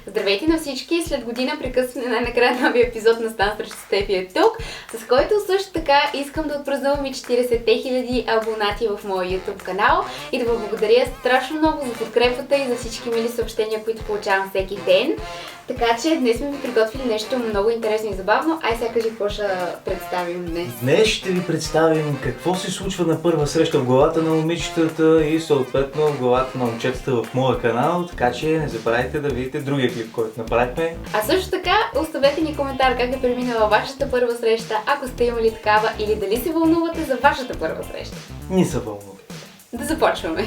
Здравейте на всички! След година прекъсване най-накрая новия епизод на Стан срещу Стефи е тук, с който също така искам да отпразнувам и 40 000 абонати в моя YouTube канал и да ви благодаря страшно много за подкрепата и за всички мили съобщения, които получавам всеки ден. Така че днес сме ви приготвили нещо много интересно и забавно. Ай, сега кажи какво ще представим днес. Днес ще ви представим какво се случва на първа среща в главата на момичетата и съответно в главата на момчетата в моя канал, така че не забравяйте да видите другия клип, който направихме. А също така оставете ни коментар как е преминала вашата първа среща, ако сте имали такава, или дали се вълнувате за вашата първа среща. Не се вълнувайте. Да започваме!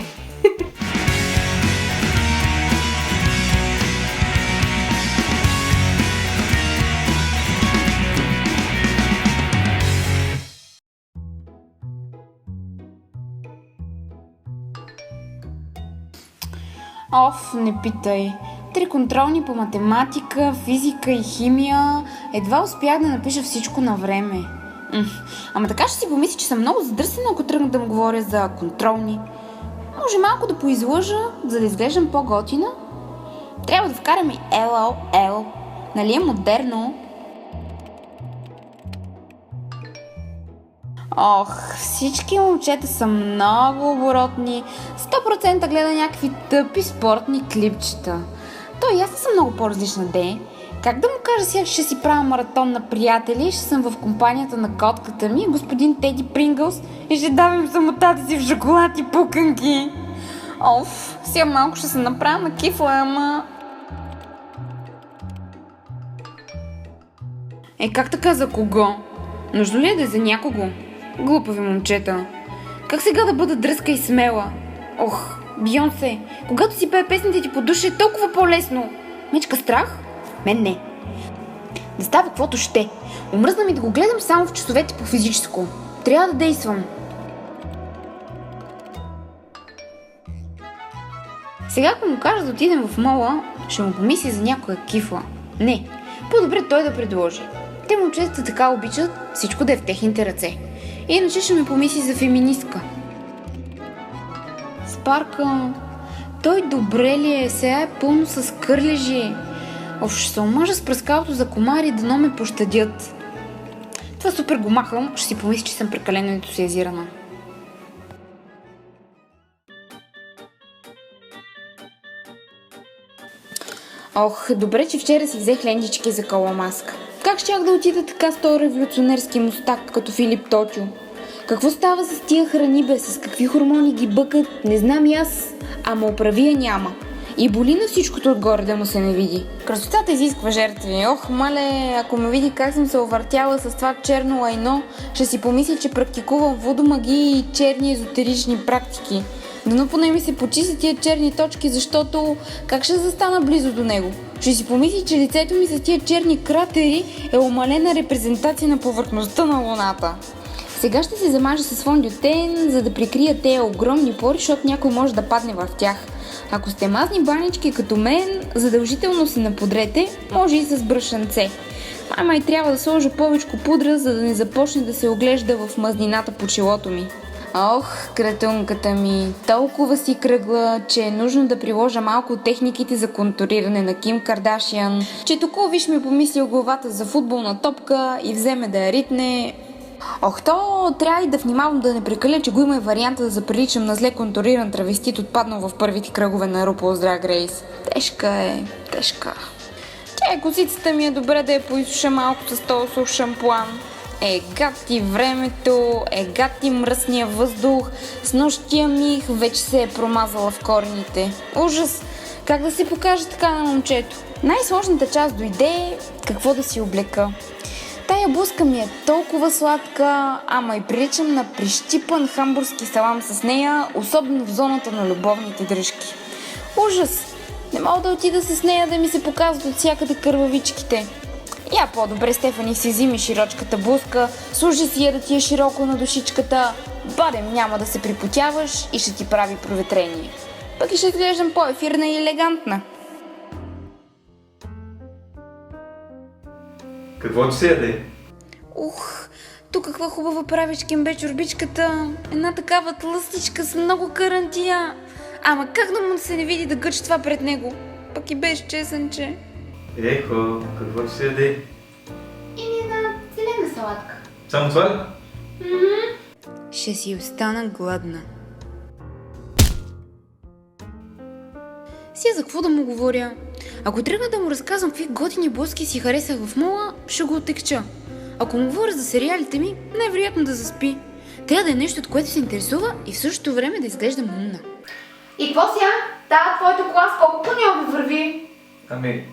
Не питай. 3 контролни по математика, физика и химия. Едва успях да напиша всичко на време. Ама така ще си помисли, че съм много задръстена, ако тръгна да му говоря за контролни. Може малко да поизлъжа, за да изглеждам по-готина. Трябва да вкарам и LOL. Нали е модерно? Всички момчета са много оборотни. 100% гледа някакви тъпи спортни клипчета. Той и аз съм много по-различна, де. Как да му кажа сега, ще си правя маратон на приятели, ще съм в компанията на котката ми, господин Теди Прингълс, и ще давам самотата си в шоколад и пуканки. Сега малко ще се направя на кифла, ама... Как така за кого? Нужно ли е да е за някого? Глупави момчета. Как сега да бъда дръзка и смела? Бийонсе, когато си пее песните ти по душа е толкова по-лесно. Мечка страх? Мен не. Да става каквото ще. Омръзна ми да го гледам само в часовете по физическо. Трябва да действам. Сега ако му кажа да отидем в мола, ще му помисли за някоя кифла. Не, по-добре той да предложи. Те момчетата така обичат всичко да е в техните ръце. Иначе ще ми помисли за феминистка. Спарка, той добре ли е? Сега е пълно с кърлежи. Ще се омъжа с пръскалото за комари, дано ме пощадят. Това супер го махам, ще си помисли, че съм прекалено ентусиазирана. Добре, че вчера си взех лентички за кола маска. Как щях да отида така с този революционерски мустак, като Филип Точо? Какво става с тия храни, бе? С какви хормони ги бъкат? Не знам и аз, ама оправия няма. И боли на всичкото отгоре да му се не види. Красотата изисква жертви. Мале, ако ме види как съм се овъртяла с това черно лайно, ще си помисли, че практикувам водомагии и черни езотерични практики. Дано поне ми се почисти тия черни точки, защото как ще застана близо до него? Ще си помисли, че лицето ми с тия черни кратери е омалена репрезентация на повърхността на луната. Сега ще се замажа с фондютен, за да прикрия тези огромни пори, защото някой може да падне в тях. Ако сте мазни банички като мен, задължително се напудрете, може и с бръшанце. Май трябва да сложа повечко пудра, за да не започне да се оглежда в мазнината по челото ми. Кратунката ми, толкова си кръгла, че е нужно да приложа малко от техниките за контуриране на Ким Кардашиан, че току виж ми помислил главата за футболна топка и вземе да я ритне. То трябва и да внимавам да не прекаля, че го има и варианта да заприличам на зле контуриран травестит, отпаднал в първите кръгове на RuPaul's Drag Race. Тежка. Косицата ми е добре да я поизсуша малко с този сух шампуан. Гати времето, гати мръсния въздух, с нощия мих вече се е промазала в корените. Ужас! Как да се покаже така на момчето? Най-сложната част дойде какво да си облека. Тая блузка ми е толкова сладка, ама и приличам на прищипан хамбургски салам с нея, особено в зоната на любовните дръжки. Ужас! Не мога да отида с нея да ми се показват от всякъде кървавичките. Я по-добре, Стефани, си взими широчката блузка, служи си я да ти е широко на душичката, барем няма да се припотяваш и ще ти прави проветрение. Пък и ще изглеждам по-ефирна и елегантна. Какво ти се яде? Тук каква хубава правиш кембе чорбичката. Една такава тлъстичка с много карантия. Ама как да му се не види да гъчи това пред него? пък и без чесънче. Ехо, какво ти се яде? Или една зелена салатка. Само това ли? Ще си остана гладна. Си за какво да му говоря? Ако тръгна да му разказвам какви готини блъски си харесах в мола, ще го отекча. Ако му говоря за сериалите ми, най-вероятно да заспи. Трябва да е нещо, от което се интересува и в същото време да изглежда умна. И какво сега? Твоето кола с колко планьови върви? Ами,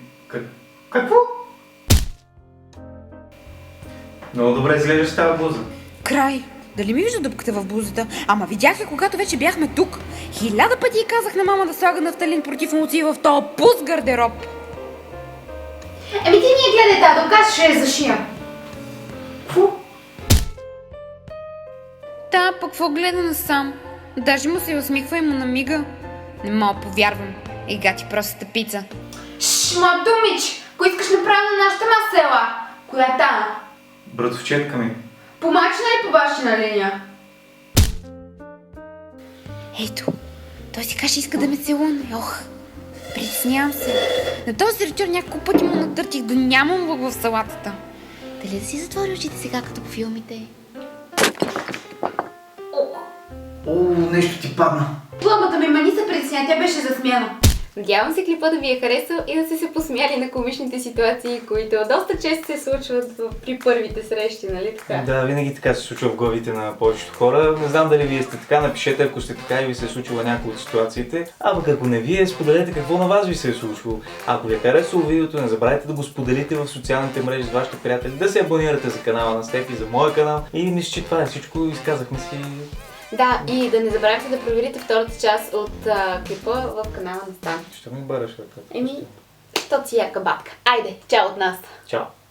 какво? Много добре изглеждаш с тази блуза. Край! Дали ми вижда дупката в блузата? Ама видях я, когато вече бяхме тук. 1000 пъти и казах на мама да слага нафталин против емоции в този пуст гардероб. Ти ни гледай тази дупка, ще я зашия. Фу. Та, пък какво гледа насам? Даже му се усмихва и му намига. Не мога повярвам. Ега ти простата пица. Ма думич, ако искаш направо на нашата масела. Коя е та? Братовчетка ми. По майчина или по бащина линия? Ето, той си каже, иска да ме целуне. Ох, притеснявам се. На този сервитьор няколко пъти му натъртих да нямам лък в салатата. Дали да си затвори очите сега, като по филмите? Нещо ти падна. Плъмата ми мани се притесня, тя беше за смяна. Надявам се клипа да ви е харесал и да сте се посмяли на комичните ситуации, които доста често се случват при първите срещи, нали така? Да, винаги така се случва в главите на повечето хора. Не знам дали вие сте така, напишете ако сте така и ви се е случила някоя от ситуациите. А пък ако не вие, споделете какво на вас ви се е случило. Ако ви е харесало видеото, не забравяйте да го споделите в социалните мрежи с вашите приятели, да се абонирате за канала на Стефи, за моя канал и мисля, че това е всичко. Изказахме си. Да, и да не забравяйте да проверите втората част от клипа в канала на Стан. Ще ми бараш ръката. Що си яка бабка. Айде, чао от нас! Чао!